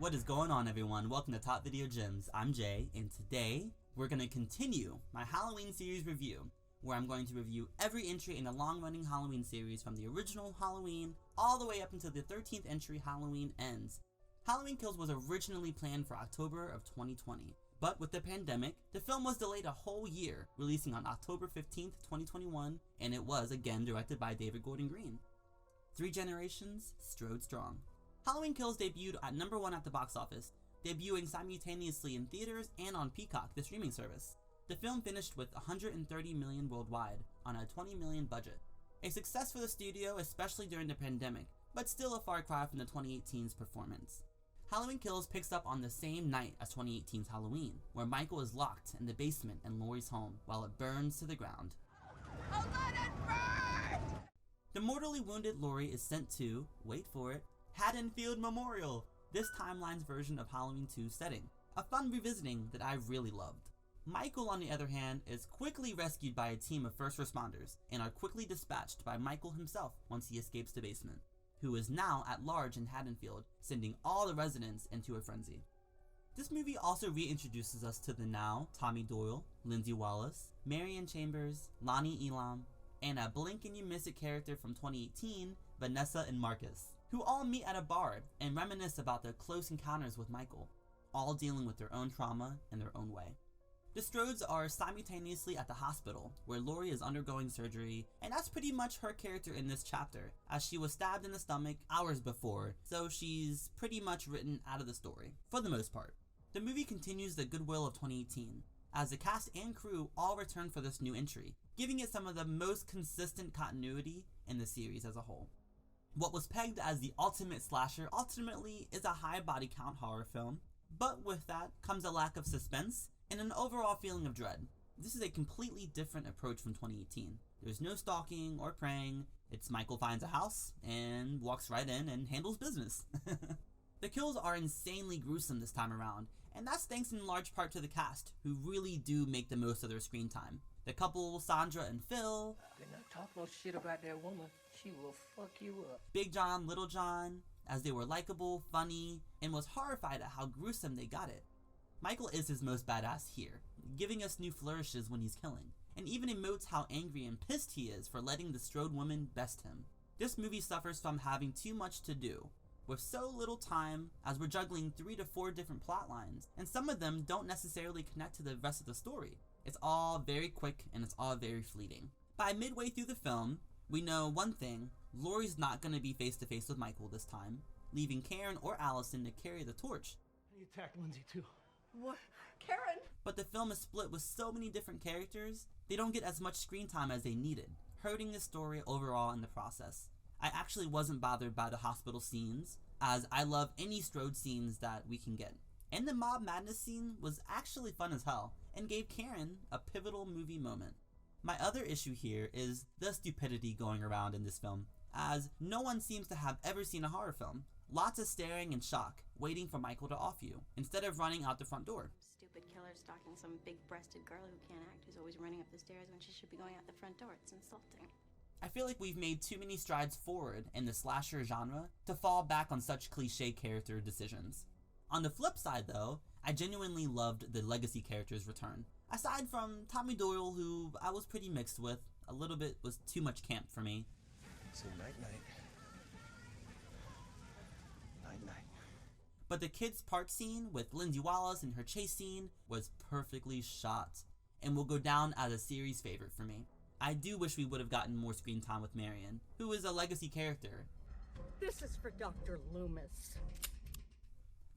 What is going on, everyone? Welcome to Top Video Gems. I'm Jay, and today we're going to continue my Halloween series review, where I'm going to review every entry in the long-running Halloween series from the original Halloween all the way up until the 13th entry, Halloween Ends. Halloween Kills was originally planned for October of 2020, but with the pandemic, the film was delayed a whole year, releasing on October 15th, 2021, and it was again directed by David Gordon Green. 3 generations strode strong. Halloween Kills debuted at number 1 at the box office, debuting simultaneously in theaters and on Peacock, the streaming service. The film finished with $130 million worldwide on a $20 million budget. A success for the studio, especially during the pandemic, but still a far cry from the 2018's performance. Halloween Kills picks up on the same night as 2018's Halloween, where Michael is locked in the basement in Laurie's home while it burns to the ground. Oh, let it burn! The mortally wounded Laurie is sent to, wait for it, Haddonfield Memorial, this timeline's version of Halloween 2's setting. A fun revisiting that I really loved. Michael, on the other hand, is quickly rescued by a team of first responders and are quickly dispatched by Michael himself once he escapes the basement, who is now at large in Haddonfield, sending all the residents into a frenzy. This movie also reintroduces us to the now Tommy Doyle, Lindsay Wallace, Marion Chambers, Lonnie Elam, and a blink and you miss it character from 2018, Vanessa and Marcus, who all meet at a bar and reminisce about their close encounters with Michael, all dealing with their own trauma in their own way. The Strodes are simultaneously at the hospital, where Laurie is undergoing surgery, and that's pretty much her character in this chapter, as she was stabbed in the stomach hours before, so she's pretty much written out of the story, for the most part. The movie continues the goodwill of 2018, as the cast and crew all return for this new entry, giving it some of the most consistent continuity in the series as a whole. What was pegged as the ultimate slasher ultimately is a high body count horror film, but with that comes a lack of suspense and an overall feeling of dread. This is a completely different approach from 2018. There's no stalking or preying, it's Michael finds a house and walks right in and handles business. The kills are insanely gruesome this time around, and that's thanks in large part to the cast, who really do make the most of their screen time. The couple, Sandra and Phil, Better not talk no shit about that woman. She will fuck you up. Big John, Little John, as they were likable, funny, and was horrified at how gruesome they got it. Michael is his most badass here, giving us new flourishes when he's killing, and even emotes how angry and pissed he is for letting the Strode woman best him. This movie suffers from having too much to do, with so little time, as we're juggling 3 to 4 different plot lines, and some of them don't necessarily connect to the rest of the story. It's all very quick and it's all very fleeting. By midway through the film, we know one thing: Laurie's not going to be face to face with Michael this time, leaving Karen or Allison to carry the torch. He attacked Lindsay too. What? Karen? But the film is split with so many different characters, they don't get as much screen time as they needed, hurting the story overall in the process. I actually wasn't bothered by the hospital scenes, as I love any Strode scenes that we can get. And the Mob Madness scene was actually fun as hell, and gave Karen a pivotal movie moment. My other issue here is the stupidity going around in this film, as no one seems to have ever seen a horror film. Lots of staring and shock, waiting for Michael to off you, instead of running out the front door. Stupid killer stalking some big-breasted girl who can't act, who's always running up the stairs when she should be going out the front door. It's insulting. I feel like we've made too many strides forward in the slasher genre to fall back on such cliche character decisions. On the flip side though, I genuinely loved the legacy characters' return. Aside from Tommy Doyle, who I was pretty mixed with, a little bit was too much camp for me. So night-night. Night-night. But the kids' part scene with Lindsay Wallace and her chase scene was perfectly shot, and will go down as a series favorite for me. I do wish we would have gotten more screen time with Marion, who is a legacy character. This is for Dr. Loomis.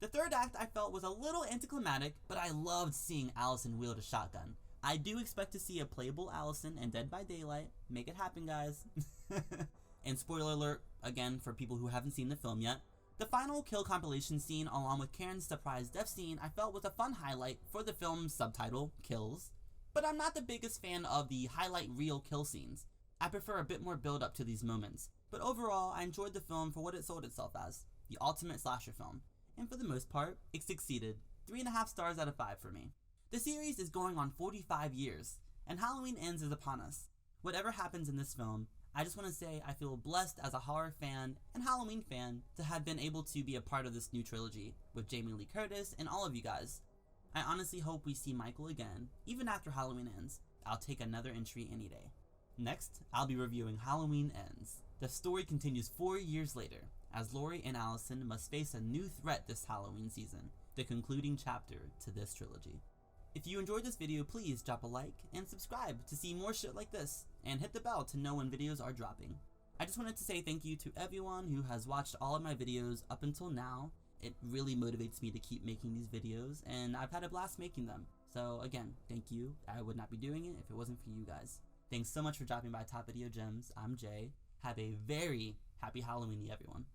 The third act I felt was a little anticlimactic, but I loved seeing Allison wield a shotgun. I do expect to see a playable Allison in Dead by Daylight. Make it happen, guys. And spoiler alert, again, for people who haven't seen the film yet, the final kill compilation scene along with Karen's surprise death scene I felt was a fun highlight for the film's subtitle, Kills. But I'm not the biggest fan of the highlight reel kill scenes. I prefer a bit more build up to these moments. But overall, I enjoyed the film for what it sold itself as, the ultimate slasher film. And for the most part, it succeeded. 3.5 stars out of 5 for me. The series is going on 45 years, and Halloween Ends is upon us. Whatever happens in this film, I just want to say I feel blessed as a horror fan and Halloween fan to have been able to be a part of this new trilogy with Jamie Lee Curtis and all of you guys. I honestly hope we see Michael again, even after Halloween ends. I'll take another entry any day. Next, I'll be reviewing Halloween Ends. The story continues 4 years later, as Laurie and Allison must face a new threat this Halloween season, the concluding chapter to this trilogy. If you enjoyed this video, please drop a like and subscribe to see more shit like this, and hit the bell to know when videos are dropping. I just wanted to say thank you to everyone who has watched all of my videos up until now. It really motivates me to keep making these videos, and I've had a blast making them. So again, thank you. I would not be doing it if it wasn't for you guys. Thanks so much for dropping by Top Video Gems. I'm Jay. Have a very happy Halloween, everyone.